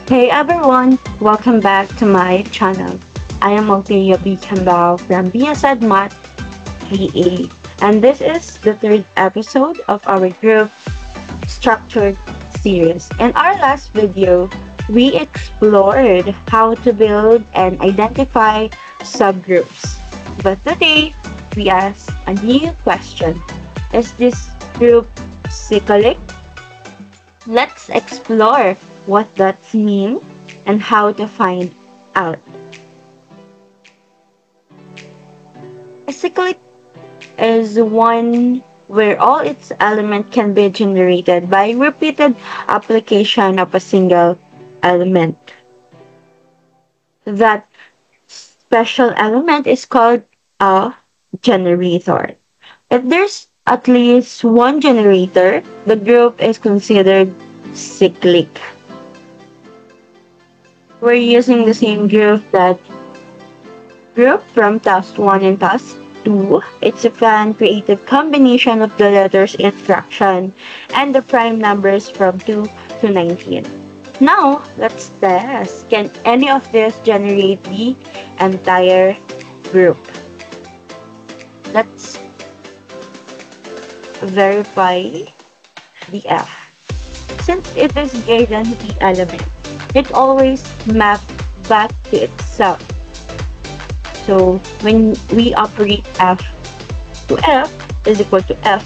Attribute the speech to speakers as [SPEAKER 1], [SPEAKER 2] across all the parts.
[SPEAKER 1] Hey everyone, welcome back to my channel. I am Althea B. Campbell from BSED Math 3A, and this is the third episode of our group structured series. In our last video, we explored how to build and identify subgroups. But today, we ask a new question. Is this group cyclic? Let's explore what that means and how to find out. A cyclic is one where all its elements can be generated by repeated application of a single element. That special element is called a generator. If there's at least one generator, the group is considered cyclic. We're using the same group from task 1 and task 2. It's a fun, creative combination of the letters in fraction and the prime numbers from 2 to 19. Now, let's test. Can any of this generate the entire group? Let's verify the F. Since it is given the element, it always maps back to itself. So when we operate F to F is equal to F,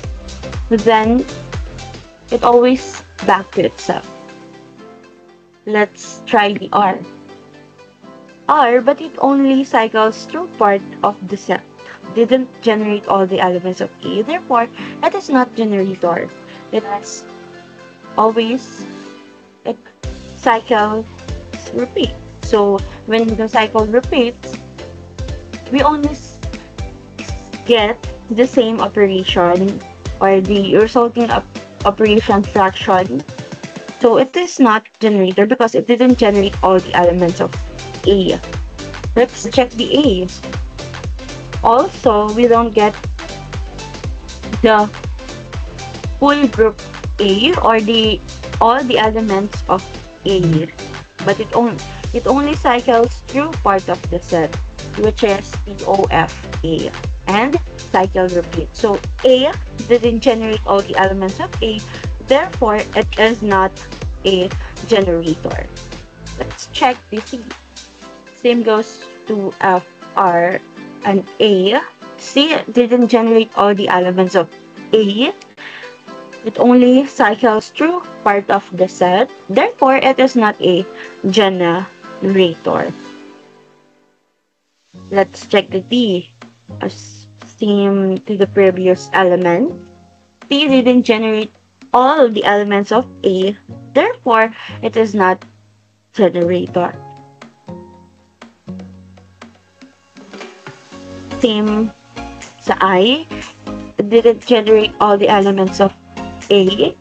[SPEAKER 1] then it always back to itself. Let's try the R. R, but it only cycles through part of the set. Didn't generate all the elements of A, therefore it is not generator. It's always like cycle repeat. So when the cycle repeats, we only get the same operation or the resulting operation fraction. So it is not generator because it didn't generate all the elements of A. Let's check the A. Also, we don't get the full group A or all the elements of A, but it only cycles through part of the set, which is the OFA, and cycle repeat. So A didn't generate all the elements of A, therefore it is not a generator. Let's check the C. Same goes to F, R, and A. C didn't generate all the elements of A. It only cycles through part of the set. Therefore, it is not a generator. Let's check the D. Same to the previous element. T didn't generate all the elements of A. Therefore, it is not generator. Same sa I. It didn't generate all the elements of A.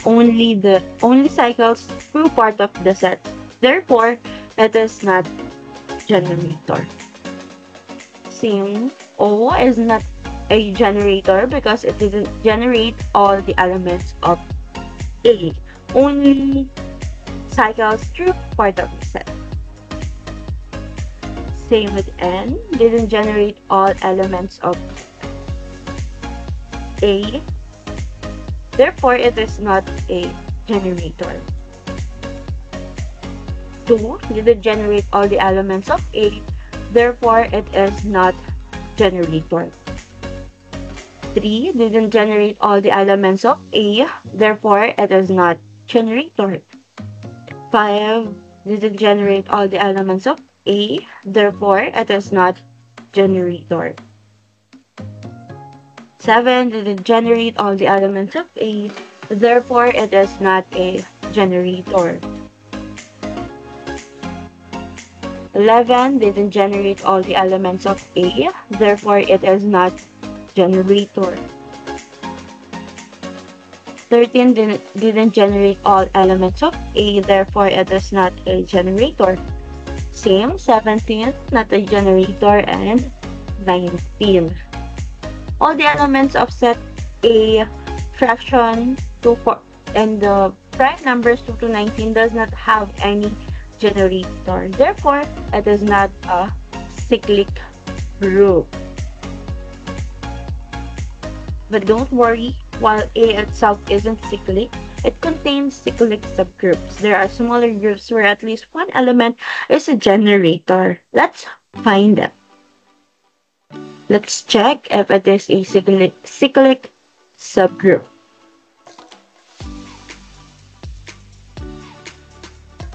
[SPEAKER 1] Only cycles through part of the set. Therefore, it is not generator. Same, O is not a generator because it didn't generate all the elements of A. Only cycles through part of the set. Same with N, didn't generate all elements of A. Therefore, it is not a generator. 2 didn't generate all the elements of A. Therefore, it is not generator. 3 didn't generate all the elements of A. Therefore, it is not generator. 5 didn't generate all the elements of A. Therefore, it is not generator. 7 didn't generate all the elements of A. Therefore, it is not a generator. 11 didn't generate all the elements of A. Therefore, it is not generator. 13 didn't generate all elements of A. Therefore, it is not a generator. Same, 17, not a generator, and 19. All the elements of set A fraction 2, 4, and the prime numbers 2 to 19 does not have any generator. Therefore, it is not a cyclic group. But don't worry, while A itself isn't cyclic, it contains cyclic subgroups. There are smaller groups where at least one element is a generator. Let's find them. Let's check if it is a cyclic subgroup.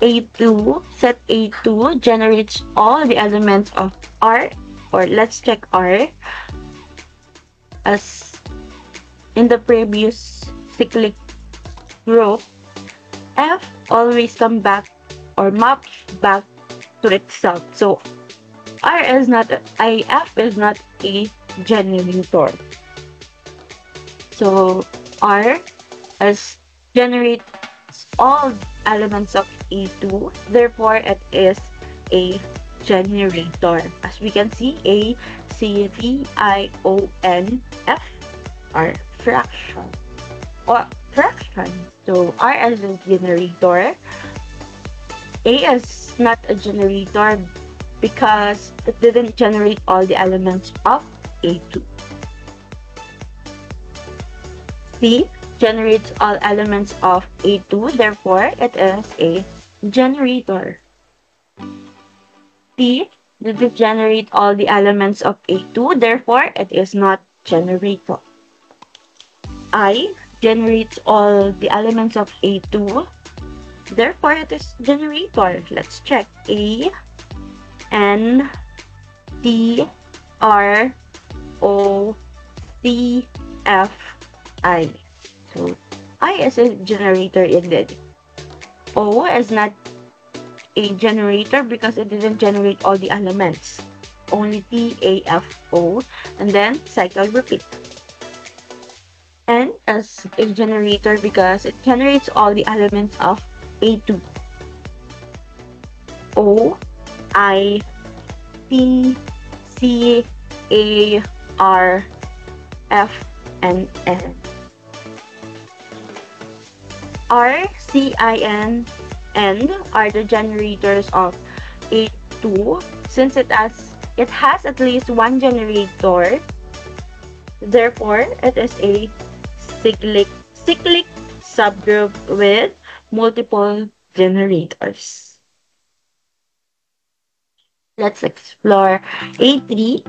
[SPEAKER 1] A2, set A2 generates all the elements of R, or let's check R. As in the previous cyclic group, F always come back or maps back to itself. So F is not a generator. So R generates all elements of A2, therefore it is a generator. As we can see, A, C, D, I, O, N, F are fraction. So R is a generator. A is not a generator because it didn't generate all the elements of A2. C generates all elements of A2, therefore it is a generator. D didn't generate all the elements of A2, therefore it is not generator. I generates all the elements of A2, therefore it is generator. Let's check. A, N, T, R, O, C, F, I. So I is a generator indeed. O is not a generator because it didn't generate all the elements. Only T, A, F, O, and then cycle repeat. N is a generator because it generates all the elements of A2. O, I, P, C, A, R, F, and N. R, C, I, N are the generators of A2. Since it has at least one generator, therefore it is a cyclic subgroup with multiple generators. Let's explore A3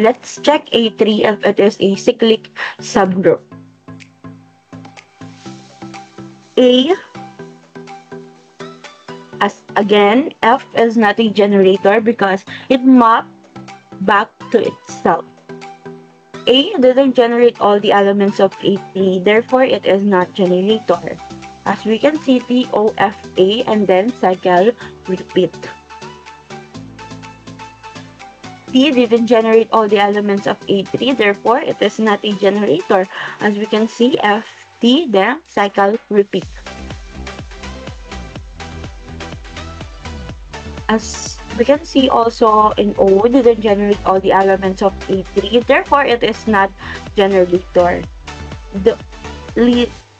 [SPEAKER 1] let's check A3 if it is a cyclic subgroup. A, as again, F is not a generator because it mapped back to itself. A didn't generate all the elements of A3, therefore it is not generator. As we can see, T, O, F, A, and then cycle repeat. T didn't generate all the elements of A3, therefore it is not a generator. As we can see, F, T, then cycle repeat. As we can see also in O, didn't generate all the elements of A3, therefore it is not generator.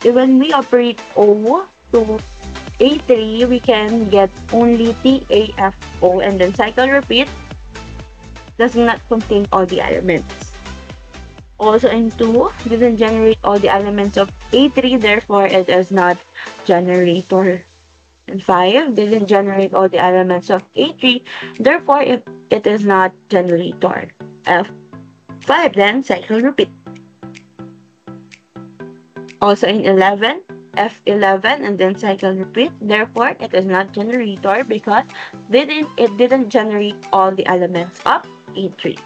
[SPEAKER 1] When we operate O to A3, we can get only T, A, F, O, and then cycle repeat does not contain all the elements. Also in 2, didn't generate all the elements of A3, therefore it is not generator. And 5, didn't generate all the elements of A3, therefore it is not generator. F5, then cycle repeat. Also in 11, F11 and then cycle repeat, therefore it is not generator because it didn't generate all the elements of A3.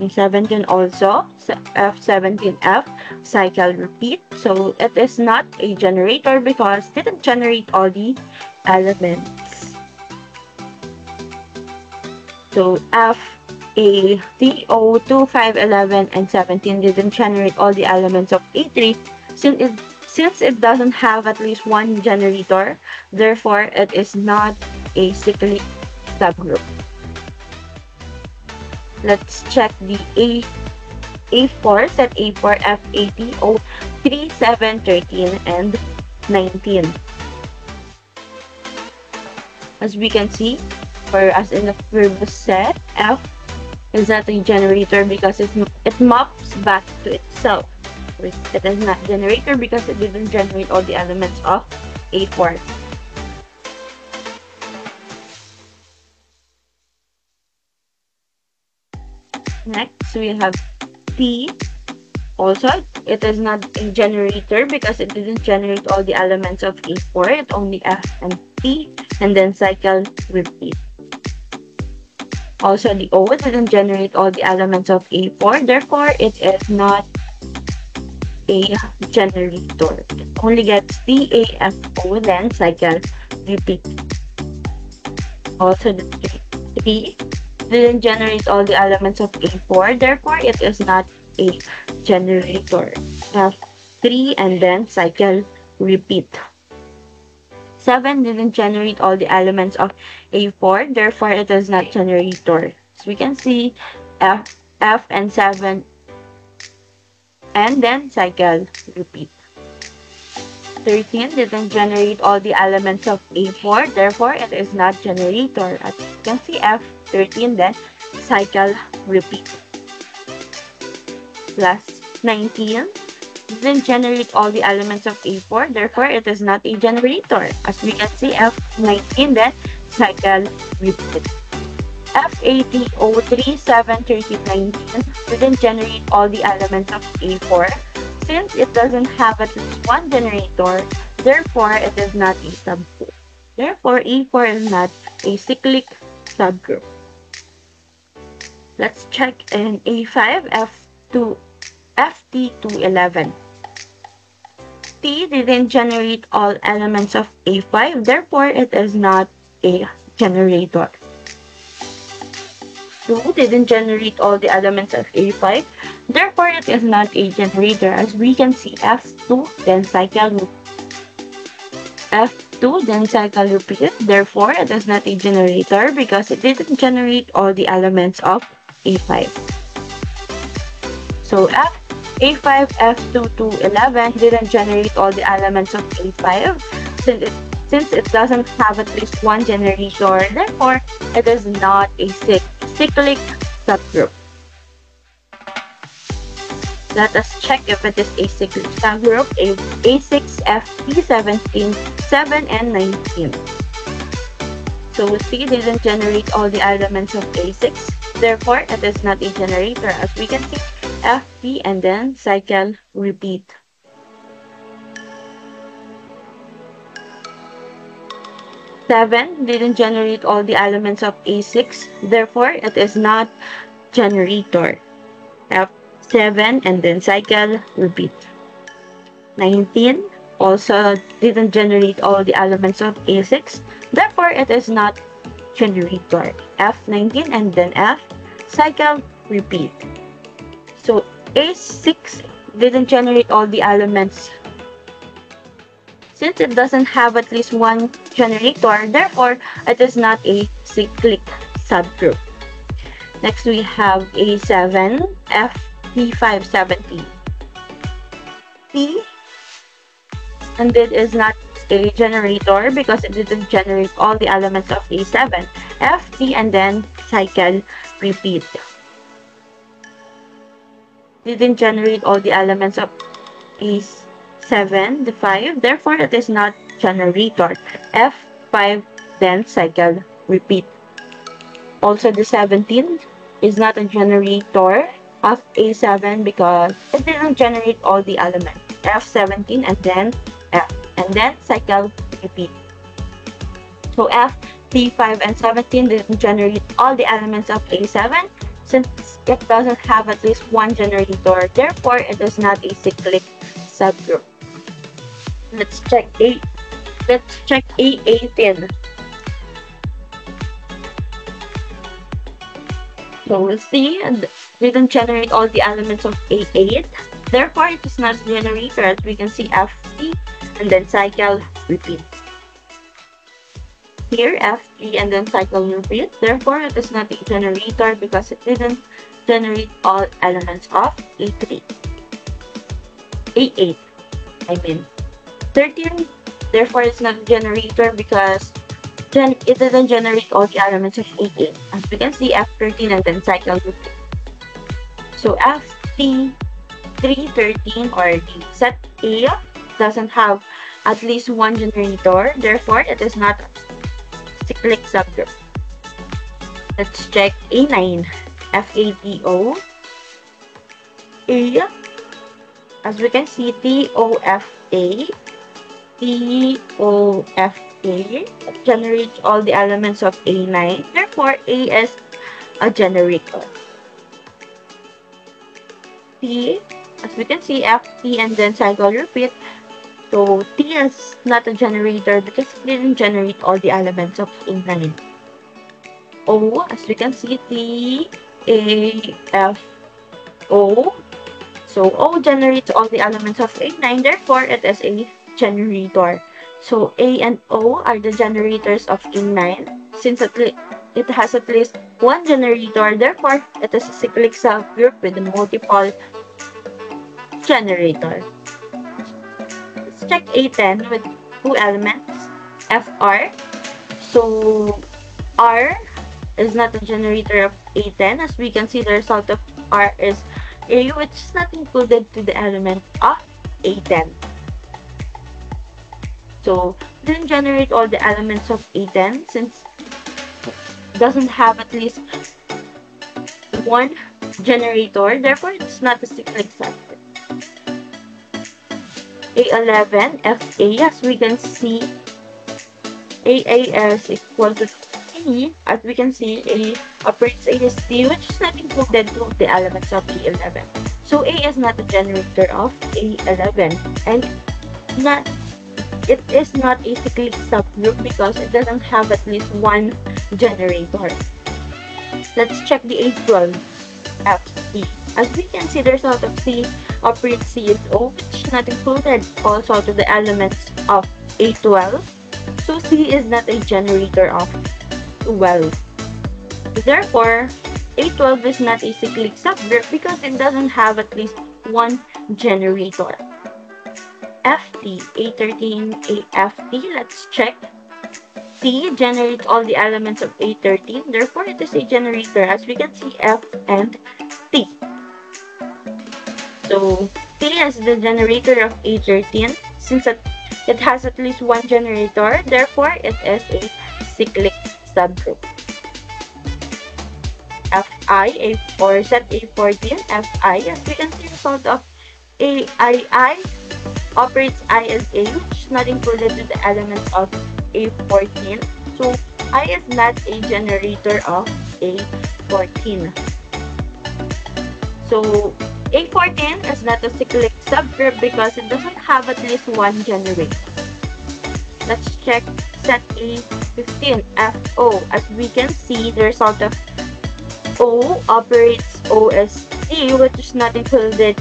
[SPEAKER 1] In 17 also, F17F, cycle repeat. So it is not a generator because it didn't generate all the elements. So F, A, T, O, 2, 5, 11, and 17 didn't generate all the elements of A3 since it doesn't have at least one generator, therefore it is not a cyclic subgroup. Let's check the A4, set A4, F, A, T, O, 3, 7, 13, and 19. As we can see, or as in the previous set, F is not a generator because it maps back to itself. It is not generator because it didn't generate all the elements of A4. Next, we have T. Also, it is not a generator because it didn't generate all the elements of A4. It only F and T, and then cycle repeat. Also, the O didn't generate all the elements of A4. Therefore, it is not a generator. It only gets T, A, F, O, then cycle repeat. Also, the 3 didn't generate all the elements of A4. Therefore, it is not a generator. F3 and then cycle repeat. 7 didn't generate all the elements of A4. Therefore, it is not generator. So we can see F and 7 and then cycle repeat. 13 didn't generate all the elements of A4. Therefore, it is not generator. As you can see F13 then cycle repeat. Plus 19 didn't generate all the elements of A4. Therefore, it is not a generator. As we can see F19 then cycle repeat. F80, O3, 7, 13, 19 didn't generate all the elements of A4. Since it doesn't have at least one generator, therefore it is not a subgroup. Therefore, A4 is not a cyclic subgroup. Let's check in A5, FT to 11. T didn't generate all elements of A5, therefore it is not a generator. 2 didn't generate all the elements of A5, therefore it is not a generator. As we can see F2 then cycle F2 then cycle repeat, therefore it is not a generator because it didn't generate all the elements of A5. So A5, F2 to 11 didn't generate all the elements of A5 since it doesn't have at least one generator, therefore it is not a cyclic subgroup. Let us check if it is a cyclic subgroup. A6, FT, 17, 7, and 19. So C didn't generate all the elements of A6, therefore it is not a generator. As we can see, FT and then cycle repeat. Seven didn't generate all the elements of A6, therefore it is not generator. F7 and then cycle repeat. 19 also didn't generate all the elements of A6, therefore it is not generator. F19 and then F cycle repeat. So A6 didn't generate all the elements. Since it doesn't have at least one generator, therefore it is not a cyclic subgroup. Next we have A7, FT5, 17. T and it is not a generator because it didn't generate all the elements of A7. FT and then cycle repeat. Didn't generate all the elements of A7, the 5, therefore it is not generator. F5 then cycle repeat. Also the 17 is not a generator of A7 because it didn't generate all the elements. F17 and then F and then cycle repeat. So F, T5 and 17 didn't generate all the elements of A7 since it doesn't have at least one generator, therefore it is not a cyclic subgroup. Let's check A18. So we'll see, and didn't generate all the elements of A8, therefore it is not a generator. As we can see FT and then cycle repeat. Here F3 and then cycle repeat, therefore it is not a generator because it didn't generate all elements of A8. 13, therefore it's not a generator because it doesn't generate all the elements of A8. As we can see, F13 and then cycle repeat. So FT313 or the set A doesn't have at least one generator, therefore it is not a cyclic subgroup. Let's check A9, FATO. A, as we can see, TOFA, TOFA generates all the elements of A9, therefore A is a generator. T, as we can see, FT and then cycle repeat. So T is not a generator because it didn't generate all the elements of A9. O, as we can see, T, A, F, O. So O generates all the elements of A9, therefore it is a generator. So A and O are the generators of A9. Since it has at least one generator, therefore it is a cyclic subgroup with multiple generators. Let's check A10 with two elements, FR. So R is not a generator of A10. As we can see, the result of R is A, which is not included to the element of A10. So didn't generate all the elements of A10 since it doesn't have at least one generator, therefore it's not a cyclic subgroup. A11, FA, as we can see, AA is equal to T. As we can see, A operates A is T, which is not included to the elements of A11. So A is not a generator of A11, and it is not a cyclic subgroup because it doesn't have at least one generator. Let's check the A12, FC. As we can see, the result of C operates C is O, which is not included also to the elements of A12. So C is not a generator of 12. Therefore, A12 is not a cyclic subgroup because it doesn't have at least one generator. FT, A13, AFT, let's check. T generates all the elements of A13, therefore it is a generator, as we can see F and T. So T is the generator of A13. Since it has at least one generator, therefore it is a cyclic subgroup. Fi, or set A14, Fi, as we can see, the result of AII operates I as A, which is not included to the elements of A14. So I is not a generator of A14. So A14 is not a cyclic subgroup because it doesn't have at least one generator. Let's check set A15, FO. As we can see, the result of O operates O as C, which is not included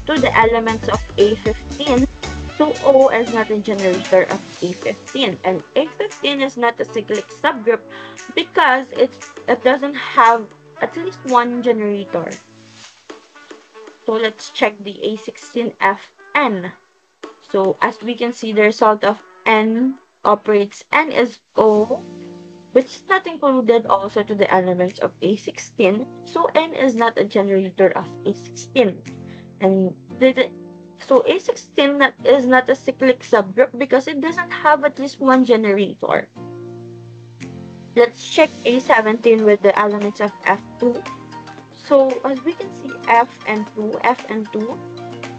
[SPEAKER 1] to the elements of A15. So O is not a generator of A15, and A15 is not a cyclic subgroup because it doesn't have at least one generator. So let's check the A16FN. So as we can see, the result of N operates N is O, which is not included also to the elements of A16. So N is not a generator of A16. And so A16 is not a cyclic subgroup because it doesn't have at least one generator. Let's check A17 with the elements of F2. So as we can see, F and 2,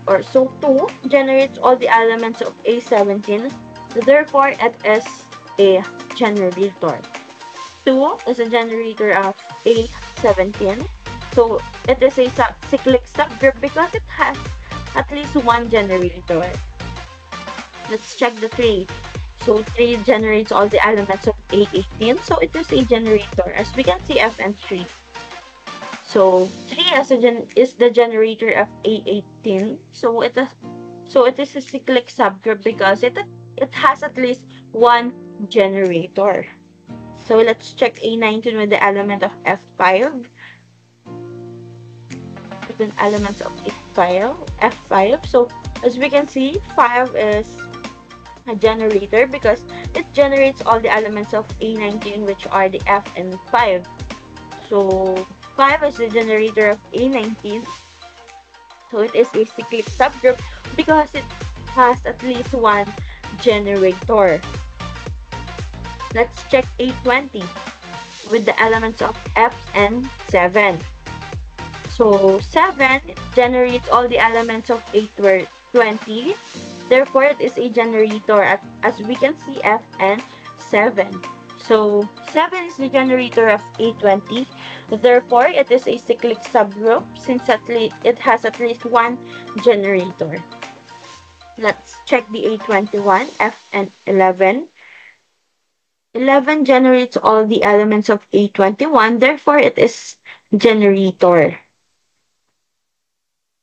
[SPEAKER 1] or so 2 generates all the elements of A17. Therefore, it is a generator. 2 is a generator of A17. So it is a cyclic subgroup because it has at least one generator. Let's check the 3. So 3 generates all the elements of A18. So it is a generator, as we can see F and 3. So 3 is the generator of A18. So it is a cyclic subgroup because it has at least one generator. So let's check A19 with the element of F5. With an element of F5. So as we can see, 5 is a generator because it generates all the elements of A19, which are the F and 5. So 5 is the generator of A19. So it is a cyclic subgroup because it has at least one generator. Let's check A20 with the elements of F and 7. So 7 generates all the elements of A20. Therefore, it is a generator as we can see F and 7. So 7 is the generator of A20. Therefore, it is a cyclic subgroup since it has at least one generator. Let's check the A21, F and 11. 11 generates all the elements of A21. Therefore, it is generator.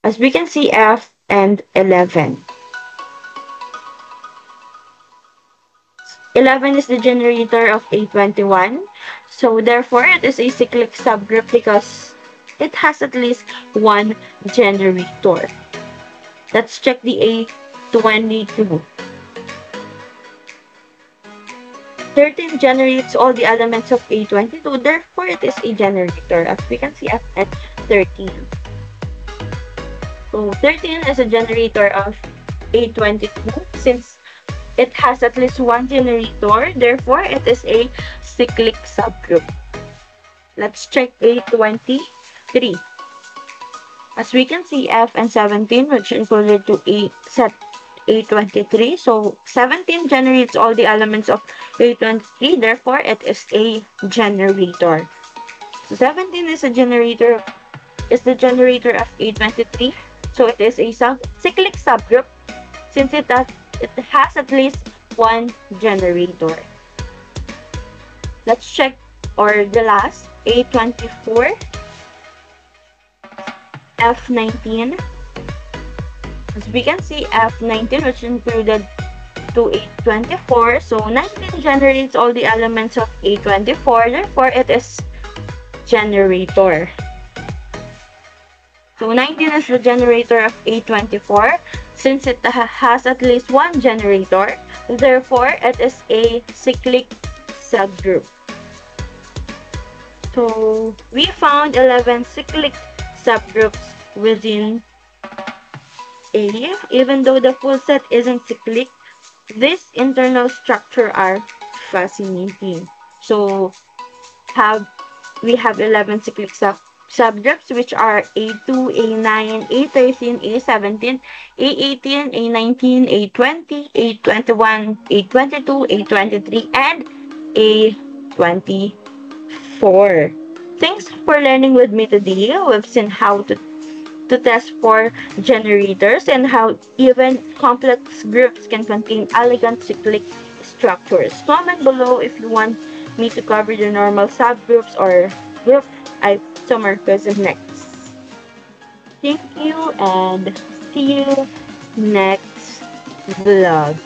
[SPEAKER 1] As we can see F and 11. 11 is the generator of A21. So therefore, it is a cyclic subgroup because it has at least one generator. Let's check the A22. 13 generates all the elements of A22. Therefore, it is a generator as we can see F at 13. So 13 is a generator of A22 since it has at least one generator. Therefore, it is a cyclic subgroup. Let's check A23. As we can see F and 17, which included to set A23. So 17 generates all the elements of A23. Therefore, it is a generator. So 17 is the generator of A23. So it is a cyclic subgroup since it has at least one generator. Let's check the last A24, F19. As we can see F19, which included to A24. So 19 generates all the elements of A24. Therefore, it is generator. So 19 is the generator of A24. Since it has at least one generator, therefore, it is a cyclic subgroup. So we found 11 cyclic subgroups within A. Even though the full set isn't cyclic, this internal structure are fascinating. So we have 11 cyclic subgroups, which are A2, A9, A13, A17, A18, A19, A20, A21, A22, A23, and A24. Thanks for learning with me today. We've seen how to test for generators and how even complex groups can contain elegant cyclic structures. Comment below if you want me to cover the normal subgroups or group isomorphism next. Thank you and see you next vlog.